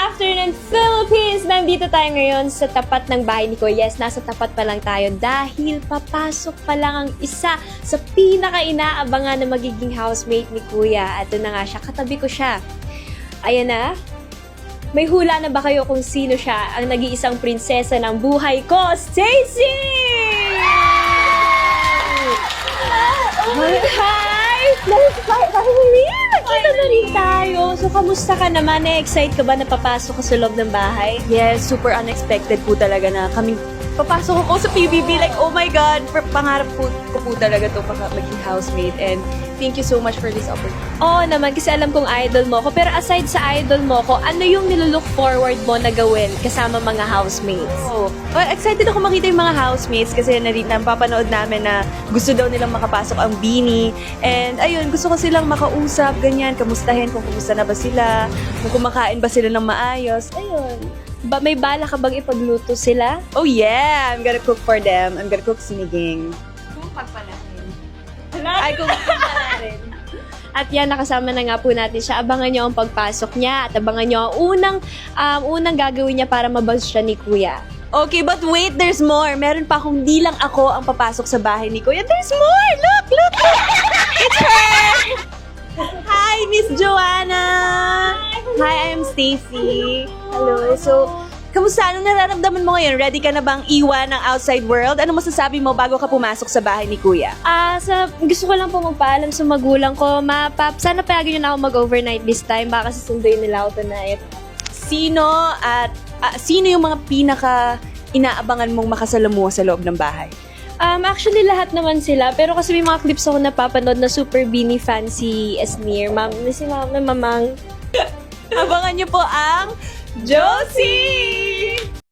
afternoon, Philippines! Nandito tayo ngayon sa tapat ng bahay ni Kuya. Yes, nasa tapat pa lang tayo dahil papasok pa lang ang isa sa pinaka-inaabangan na magiging housemate ni Kuya. At ito na nga siya, katabi ko siya. Ayan na. May hula na ba kayo kung sino siya ang nag-iisang prinsesa ng buhay ko? Stacy! Hi! Nakita na rin tayo. So, kamusta ka naman? Na-excite ka ba na papasok ka sa loob ng bahay? Yes, super unexpected po talaga na kaming papasok ako sa PBB. Like, oh my God, pangarap ko po talaga to maging housemate. And thank you so much for this opportunity. Oo naman, kasi alam kong idol mo ko. Pero aside sa idol mo ko, ano yung nilulook forward mo na gawin kasama mga housemates? Oh, well, excited ako makita yung mga housemates kasi napapanood namin na gusto daw nilang makapasok ang Bini. And ayun, gusto ko silang makausap, ganyan, kamustahin kung kumusta na ba sila, kung kumakain ba sila ng maayos. Ayun. May bala ka bang ipagluto sila? Oh yeah, I'm gonna cook for them. I'm gonna cook siniging. Kung pagpalahin. Ay, kung rin. At yan, nakasama na nga po natin siya. Abangan niyo ang pagpasok niya at abangan niyo ang unang gagawin niya para mabuzz siya ni Kuya. Okay, but wait, there's more. Meron pa kung di lang ako ang papasok sa bahay ni Kuya. There's more! Look, look, look! It's her! Hi, Miss Joanna! Hi, I'm Stacy. Hello. So, kamusta? Anong nararamdaman mo ngayon? Ready ka na bang iwan ng outside world? Ano masasabi mo bago ka pumasok sa bahay ni Kuya? Gusto ko lang po magpaalam sa magulang ko. Sana payagan niyo na ako mag-overnight this time. Baka susunduin nila ako tonight. Sino yung mga pinaka inaabangan mong makasalamuha sa loob ng bahay? Actually, lahat naman sila. Pero kasi may mga clips ako napapanood na super Bini fan si Esnir. Si Mamang. Abangan niyo po ang Josie!